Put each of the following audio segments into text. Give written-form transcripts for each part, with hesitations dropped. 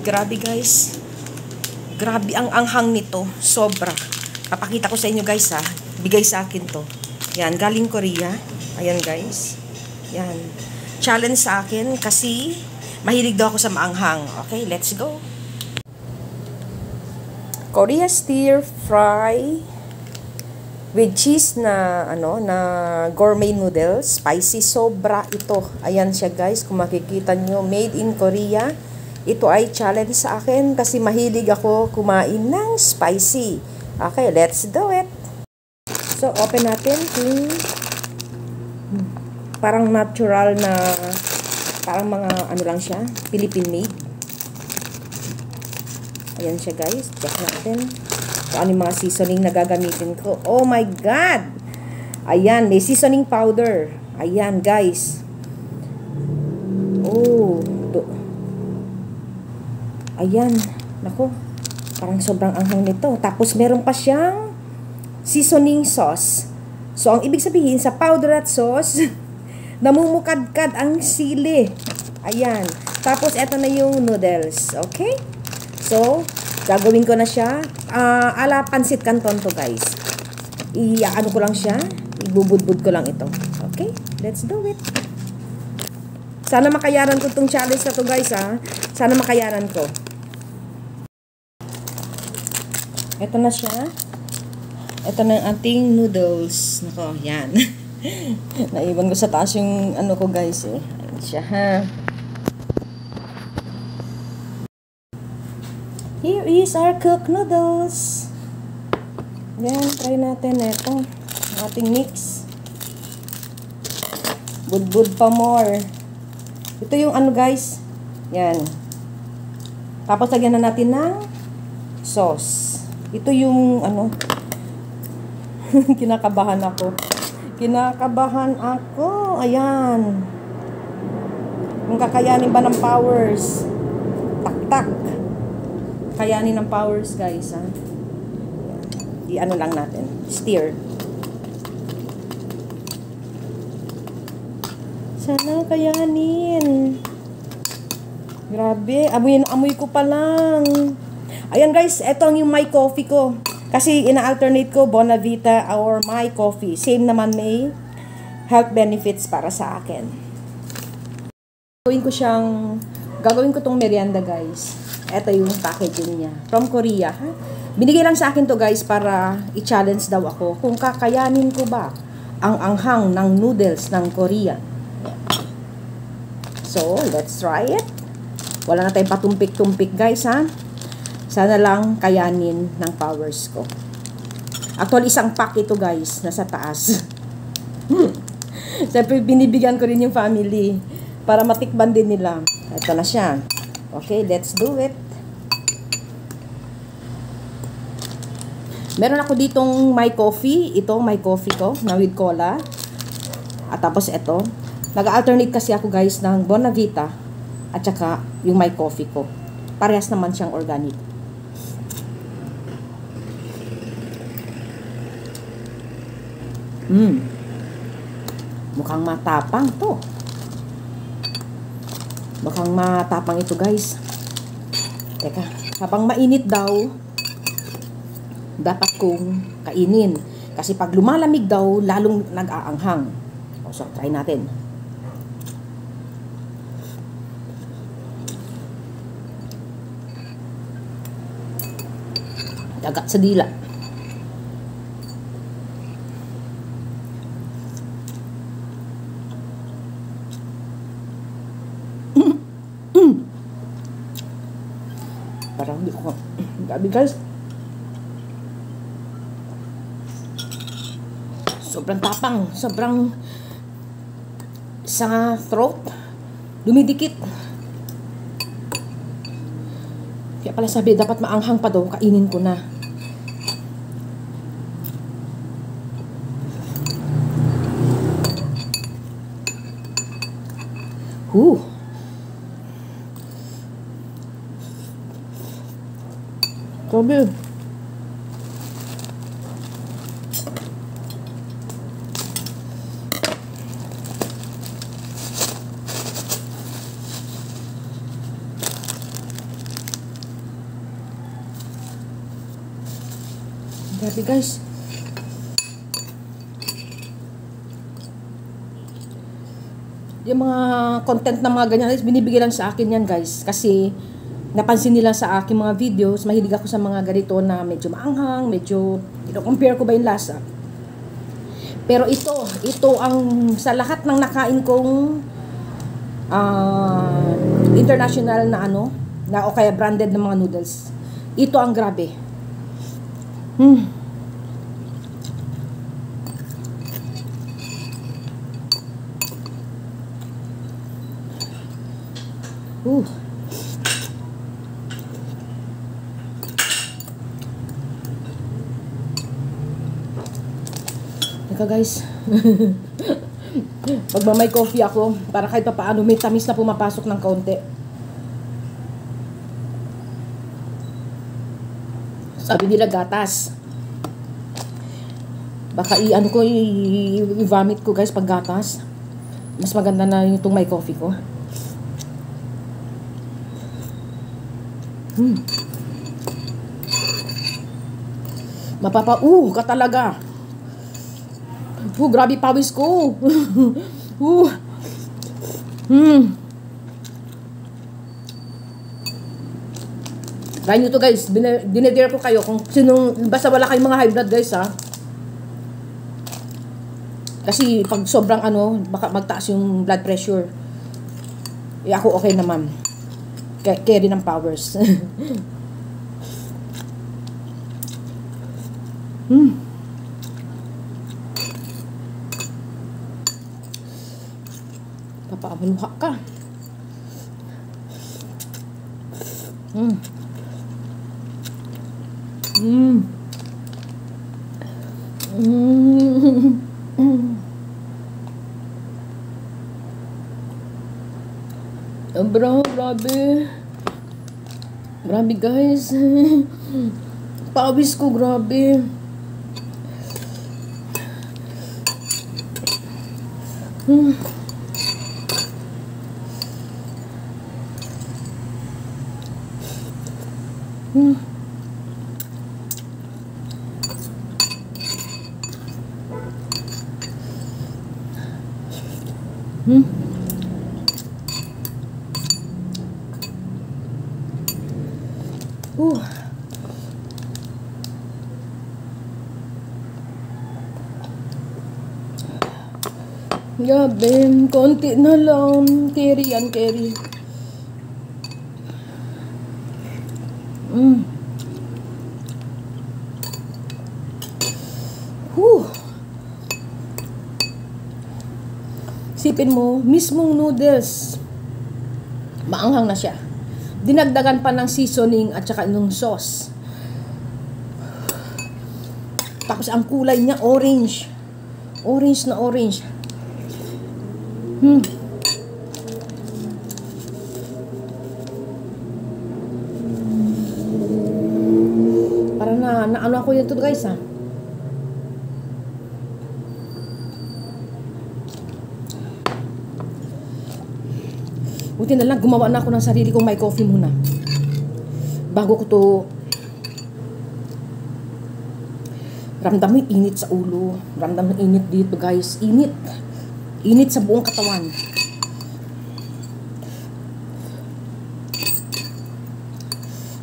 Grabe guys. Grabe ang anghang nito. Sobra. Papakita ko sa inyo guys ha. Bigay sa akin to. Yan, galing Korea. Ayan guys. Yan. Challenge sa akin kasi mahilig daw ako sa maanghang. Okay, let's go. Korea stir fry with cheese na na gourmet noodles, spicy, sobra ito. Ayan siya guys, kung makikita nyo, made in Korea. Ito ay challenge sa akin kasi mahilig ako kumain ng spicy. Okay, let's do it. So open natin kung parang natural na, parang mga ano lang siya, Philippine made. Ayan siya guys, check natin kung ano yung mga seasoning na gagamitin ko. Oh my God! Ayan, may seasoning powder. Ayan, guys. Oh, ayan. Nako, parang sobrang anghang nito. Tapos, meron pa siyang seasoning sauce. So, ang ibig sabihin, sa powder at sauce, namumukadkad ang sili. Ayan. Tapos, eto na yung noodles. Okay? So, gagawin ko na siya. Ala pansit canton to guys. Ano ko lang siya. Ibubudbud ko lang ito. Okay? Let's do it. Sana makayaran ko itong challenge na to guys ha. Sana makayaran ko. Ito na siya. Ito na yung ating noodles. Nako, yan. Naiwan ko sa taas yung ano ko guys eh. Ayan siya ha. Here is our cooked noodles. Yan, try natin ito. Ating mix. Budbud pa more. Ito yung ano guys. Yan. Tapos lagyan na natin ng sauce. Ito yung ano. Kinakabahan ako. Kinakabahan ako. Ayan. Kung kakayanin ba ng powers. Tak-tak. Kayanin ng powers guys ha. I-ano lang natin, stir. Sana kayanin. Grabe, amoy ko pa lang. Ayan guys, eto yung my coffee ko. Kasi ina-alternate ko Bonavita or my coffee. Same naman, may health benefits para sa akin. Gagawin ko tong merienda guys. Ito yung packaging niya. From Korea. Ha? Binigay lang sa akin to guys para i-challenge daw ako kung kakayanin ko ba ang anghang ng noodles ng Korea. So, let's try it. Wala na tayong patumpik-tumpik guys ha. Sana lang kayanin ng powers ko. Actually, isang pack ito guys. Nasa taas. Siyempre, binibigyan ko rin yung family para matikban din nila. Ito na siya. Okay, let's do it. Meron ako ditong my coffee. Ito, my coffee ko na with cola. At tapos ito. Nag-alternate kasi ako guys ng Bonavita at saka yung my coffee ko. Parehas naman siyang organic. Mukhang matapang to. Mukhang matapang ito guys. Teka, habang mainit daw, dapat kong kainin. Kasi pag lumalamig daw, lalong nag-aanghang. So, try natin. Dagat sa dila. Parang hindi ko. Gabi guys. Sobrang tapang. Sobrang sa throat. Dumidikit. Kaya pala sabi, dapat maanghang pa daw. Kainin ko na. Grabe. Grabe guys. Yung mga content na mga ganyan, binibigay lang sa akin yan guys. Kasi napansin nila sa aking mga videos, mahilig ako sa mga ganito na medyo maanghang, medyo, compare ko ba yung lasa. Pero ito ang sa lahat ng nakain kong international na na o kaya branded na mga noodles. Ito ang grabe. Teka guys. Pag may coffee ako, para kahit pa paano may tamis na pumapasok ng kaunti. Sabi nila gatas. Baka i-vomit ko guys pag gatas. Mas maganda na yung itong may coffee ko. Ka talaga. Grabe pawis ko. Try nyo to guys. Dinedare ko kayo kung sinong, basta wala kayong mga high blood guys ha. Kasi pag sobrang baka magtaas yung blood pressure. Ako okay naman. Carry ng powers. Papaamaluha ka. Grabe. Grabe guys. Pawis ko, grabe. Grabe, konti na lang. Carry yan, carry. Sipin mo, mismong noodles, maanghang na siya. Dinagdagan pa ng seasoning at saka ng sauce. Tapos ang kulay niya, orange. Orange na orange. Parang na ako yun to guys ha. Buti na lang, gumawa na ako ng sarili kong may coffee muna. Bago ko to. Ramdam mo yung init sa ulo. Ramdam mo yung init dito guys. Init. Init sa buong katawan.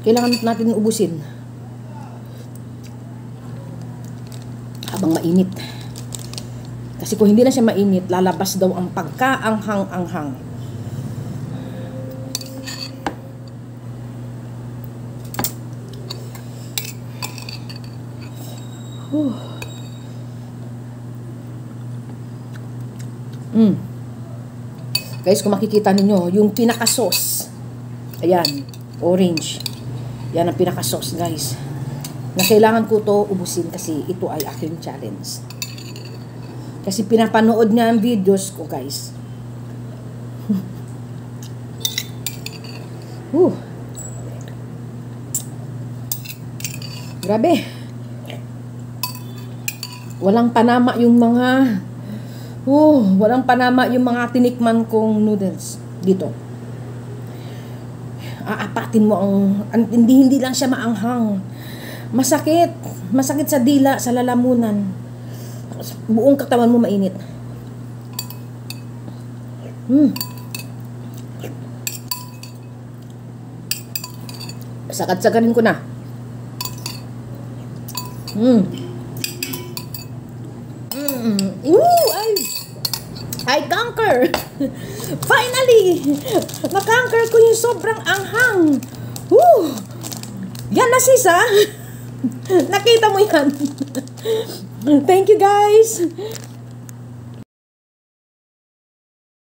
Kailangan natin ubusin. Habang mainit. Kasi kung hindi na siya mainit, lalabas daw ang pagkaanghang-anghang. Guys, kung makikita ninyo, yung pinaka-sauce, ayan, orange. Yan ang pinaka-sauce, guys. Na kailangan ko to ubusin kasi ito ay aking challenge. Kasi pinapanood niya ang videos ko, guys. Grabe. Walang panama yung mga walang panama yung mga tinikman kong noodles dito. Aapatin mo ang hindi lang siya maanghang. Masakit. Masakit sa dila, sa lalamunan. Buong katawan mo mainit. Sakat-sakarin ko na. I conquer! Finally! Na-conquer ko yung sobrang anghang. Woo! Yan na sis, ha? Nakita mo yan. Thank you guys.